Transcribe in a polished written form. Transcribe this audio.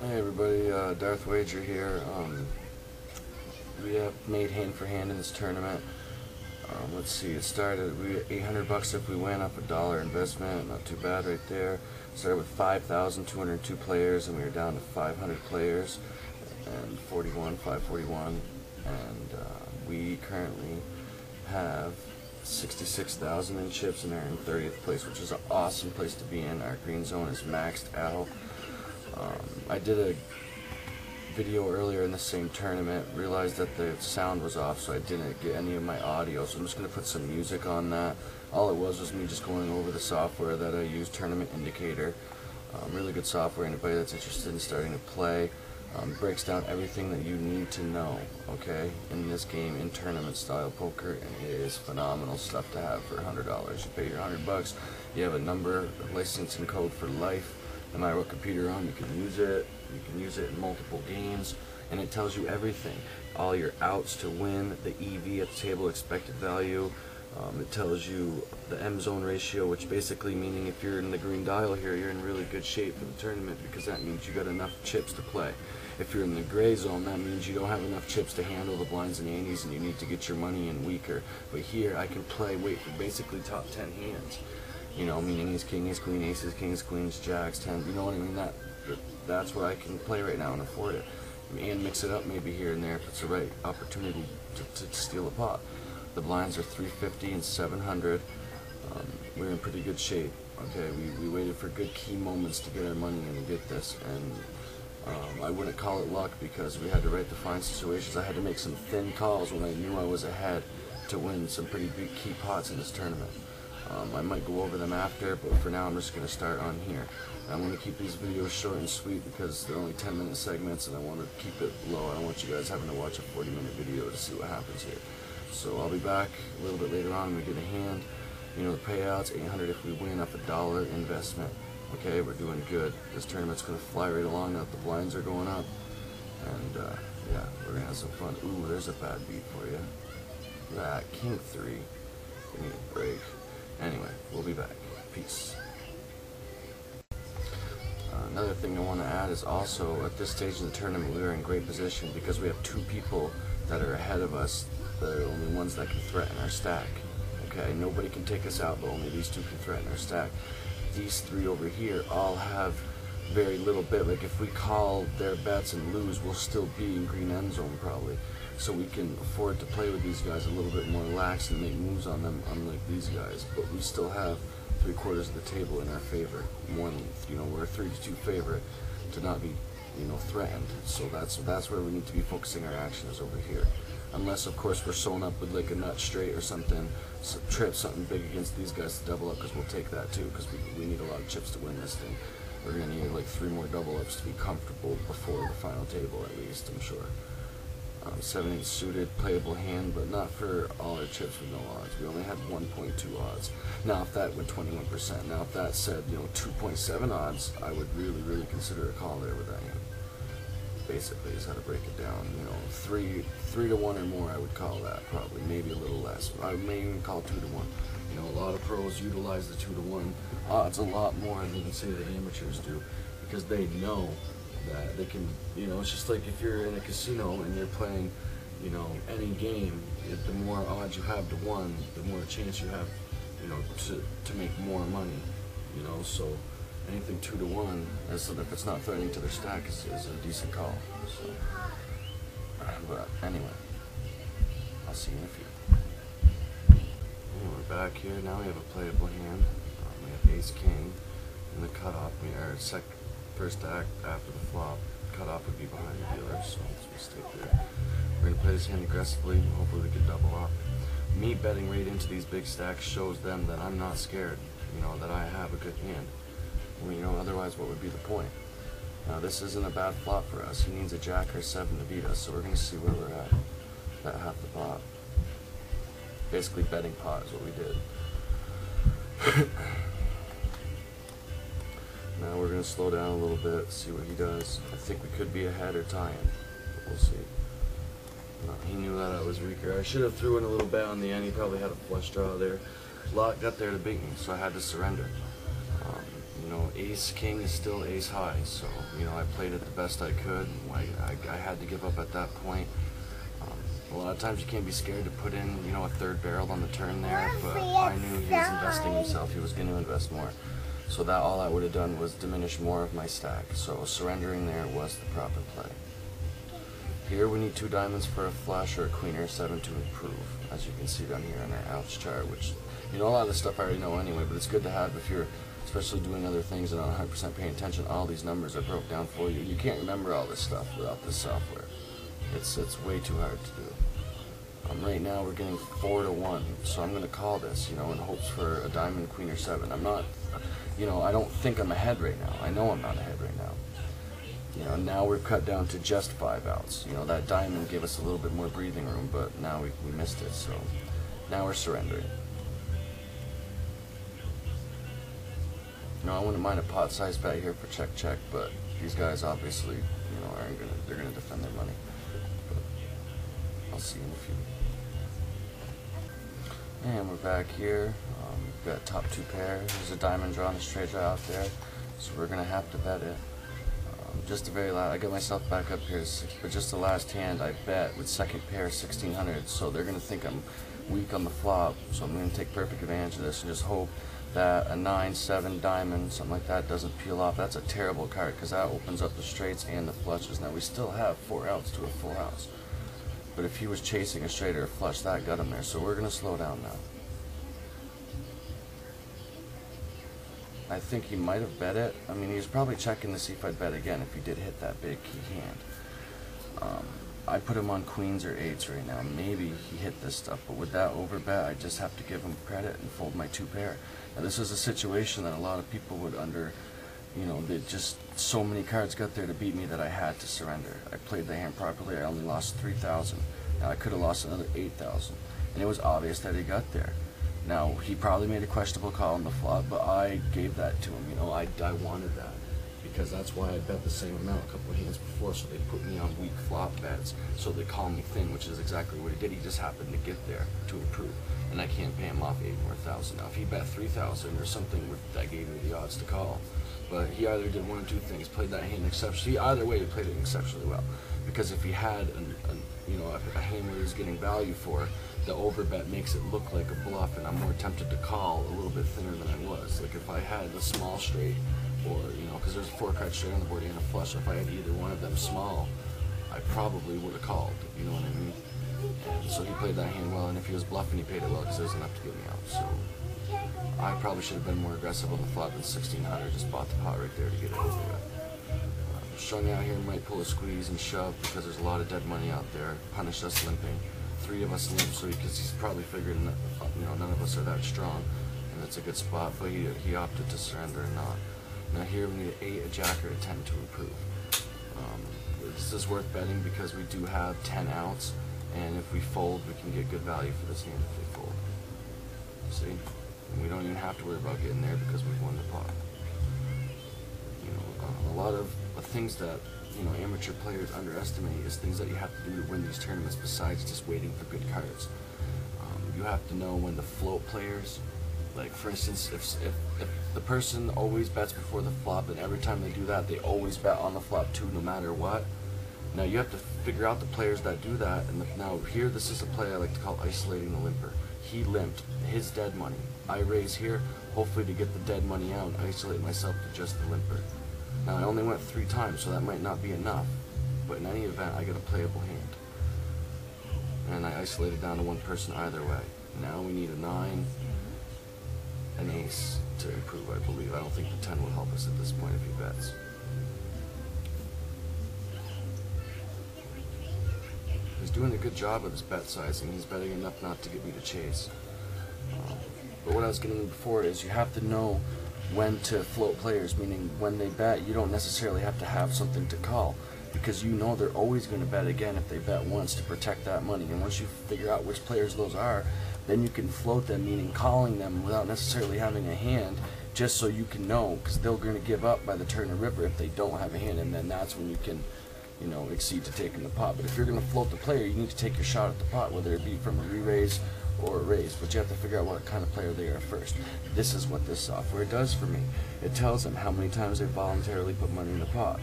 Hey everybody, Darth Wager here. We have made hand for hand in this tournament. Let's see, it started, we were $800 if we win off a dollar investment, not too bad right there. Started with 5,202 players and we were down to 500 players and 541. And we currently have 66,000 in chips and are in 30th place, which is an awesome place to be in. Our green zone is maxed out. I did a video earlier in the same tournament, realized that the sound was off, so I didn't get any of my audio, so I'm just going to put some music on that. All it was me just going over the software that I use, Tournament Indicator. Really good software. Anybody that's interested in starting to play, breaks down everything that you need to know, okay, in this game, in tournament style poker, and it is phenomenal stuff to have for $100. You pay your $100, you have a number, a licensing code for life. No matter what computer you're on, you can use it. You can use it in multiple games, and it tells you everything. All your outs to win, the EV at the table, expected value. It tells you the M zone ratio, which basically meaning if you're in the green dial here, you're in really good shape for the tournament because that means you got enough chips to play. If you're in the gray zone, that means you don't have enough chips to handle the blinds and antes, and you need to get your money in weaker. But here, I can wait for basically top 10 hands. You know, meaning ace, king, ace, queen, aces, kings, queens, jacks, 10. You know what I mean? That's what I can play right now and afford it. And mix it up maybe here and there if it's the right opportunity to steal a pot. The blinds are 350 and 700. We're in pretty good shape. Okay, we waited for good key moments to get our money in and get this. And I wouldn't call it luck because we had to right the fine situations. I had to make some thin calls when I knew I was ahead to win some pretty big key pots in this tournament. I might go over them after, but for now I'm just going to start on here. I'm going to keep these videos short and sweet because they're only 10-minute segments and I want to keep it low. I don't want you guys having to watch a 40-minute video to see what happens here. So I'll be back a little bit later on when we get a hand. You know, the payouts, 800 if we win off a dollar investment. Okay, we're doing good. This tournament's going to fly right along now that the blinds are going up. And yeah, we're going to have some fun. Ooh, there's a bad beat for you. That, king 3. Give me a break. Anyway, we'll be back. Peace. Another thing I want to add is also at this stage in the tournament we are in great position because we have two people that are ahead of us. They're the only ones that can threaten our stack. Okay, nobody can take us out, but only these two can threaten our stack. These three over here all have very little bit. Like if we call their bets and lose, we'll still be in green end zone probably. So we can afford to play with these guys a little bit more lax and make moves on them, unlike these guys. But we still have 3/4 of the table in our favor. More than, you know, we're a 3-2 favorite to not be, you know, threatened. So that's where we need to be focusing our actions over here. Unless, of course, we're sewn up with like a nut straight or something, trip something big against these guys to double up, because we'll take that too, because we need a lot of chips to win this thing. We're going to need like 3 more double ups to be comfortable before the final table, at least, I'm sure. 7-8 suited, playable hand, but not for all our chips with no odds. We only had 1.2 odds. Now, if that went 21%, now if that said, you know, 2.7 odds, I would really consider a call there with that hand. Basically, is how to break it down. You know, 3 to 1 or more, I would call that probably, maybe a little less. I may even call 2 to 1. You know, a lot of pros utilize the 2 to 1 odds a lot more than say the amateurs do, because they know that they can, you know, it's just like if you're in a casino and you're playing, you know, any game, the more odds you have to 1, the more chance you have, you know, to make more money, you know, so anything 2 to 1, as if it's not threatening to their stack, is a decent call. So, but anyway, I'll see you in a few. We're back here, now we have a playable hand. We have ace king in the cutoff. We are first act after the flop. Cutoff would be behind the dealer, so let's stick there. We're going to play this hand aggressively, hopefully we can double up. Me betting right into these big stacks shows them that I'm not scared, you know, that I have a good hand. You know, otherwise what would be the point? Now this isn't a bad flop for us. He needs a jack or 7 to beat us, so we're going to see where we're at. That half the pot. Basically betting pot is what we did. Now we're going to slow down a little bit, see what he does. I think we could be ahead or tying, but we'll see. No, he knew that I was weaker. I should have threw in a little bet on the end. He probably had a flush draw there. Lot got there to beat me, so I had to surrender. You know, ace king is still ace high, so you know I played it the best I could. I had to give up at that point. A lot of times you can't be scared to put in, you know, a third barrel on the turn there, but I knew he was investing himself. He was going to invest more, so that all I would have done was diminish more of my stack. So surrendering there was the proper play. Here we need 2 diamonds for a flush or a queen or a 7 to improve, as you can see down here on our outs chart, which, you know, a lot of this stuff I already know anyway, but it's good to have if you're especially doing other things and not 100% paying attention. All these numbers are broke down for you. You can't remember all this stuff without this software. It's way too hard to do. Right now we're getting 4 to 1, so I'm going to call this, you know, in hopes for a diamond, queen, or 7. I'm not, you know, I don't think I'm ahead right now. I know I'm not ahead right now. You know, now we're cut down to just 5 outs. You know, that diamond gave us a little bit more breathing room, but now we missed it, so now we're surrendering. You know, I wouldn't mind a pot size bet here for check, but these guys obviously, you know, they're gonna defend their money. But I'll see in a few. And we're back here. We've got top 2 pair. There's a diamond draw and a straight draw out there, so we're gonna have to bet it. Just the very last, I got myself back up here, but just the last hand I bet with second pair 1600, so they're gonna think I'm weak on the flop, so I'm gonna take perfect advantage of this and just hope that a 9-7 diamond, something like that, doesn't peel off. That's a terrible card because that opens up the straights and the flushes. Now we still have 4 outs to a full house, but if he was chasing a straight or a flush, that got him there. So we're gonna slow down now. I think he might have bet it. I mean, he was probably checking to see if I'd bet again if he did hit that big key hand. I put him on queens or 8s right now. Maybe he hit this stuff, but with that overbet, I just have to give him credit and fold my 2 pair. Now, this is a situation that a lot of people would you know, that just so many cards got there to beat me that I had to surrender. I played the hand properly. I only lost 3,000. Now, I could have lost another 8,000, and it was obvious that he got there. Now, he probably made a questionable call on the flop, but I gave that to him. You know, I wanted that because that's why I bet the same amount a couple of hands before, so they put me on weak flop bets, so they call me thin, which is exactly what he did. He just happened to get there to improve, and I can't pay him off 8 more thousand. Now, if he bet 3,000 or something, that gave me the odds to call. But he either did one or 2 things, played that hand exceptionally. Either way, he played it exceptionally well. Because if he had you know, a hand where he was getting value for, the overbet makes it look like a bluff, and I'm more tempted to call a little bit thinner than I was. Like if I had a small straight, or you know, because there's a 4-card straight on the board and a flush. If I had either one of them small, I probably would have called. You know what I mean? And so he played that hand well, and if he was bluffing, he paid it well because there was enough to get me out. So I probably should have been more aggressive on the flop than 1600. Just bought the pot right there to get it over with. Strung out here might pull a squeeze and shove because there's a lot of dead money out there. Punish us limping. 3 of us limp, so he's probably figured, you know, none of us are that strong, and it's a good spot. But he opted to surrender and not. Now here we need an 8, a jack, or a 10 to improve. This is worth betting because we do have 10 outs, and if we fold, we can get good value for this hand if they fold. See? And we don't even have to worry about getting there because we've won the pot. You know, a lot of things that, you know, amateur players underestimate is things that you have to do to win these tournaments besides just waiting for good cards. You have to know when the float players, like for instance, if the person always bets before the flop, and every time they do that, they always bet on the flop too, no matter what. Now you have to figure out the players that do that, and now here, this is a play I like to call isolating the limper. He limped his dead money. I raise here, hopefully to get the dead money out and isolate myself to just the limper. Now I only went 3 times, so that might not be enough, but in any event, I get a playable hand. And I isolated down to 1 person either way. Now we need a 9, an ace to improve, I believe. I don't think the 10 will help us at this point if he bets. He's doing a good job of his bet sizing. He's betting enough not to get me to chase. But what I was getting before is you have to know when to float players, meaning when they bet, you don't necessarily have to have something to call, because you know they're always going to bet again if they bet once to protect that money. And once you figure out which players those are, then you can float them, meaning calling them without necessarily having a hand, just so you can know, because they're going to give up by the turn of river if they don't have a hand, and then that's when you can, you know, exceed to taking the pot. But if you're going to float the player, you need to take your shot at the pot, whether it be from a re-raise or a raise, but you have to figure out what kind of player they are first. This is what this software does for me. It tells them how many times they voluntarily put money in the pot.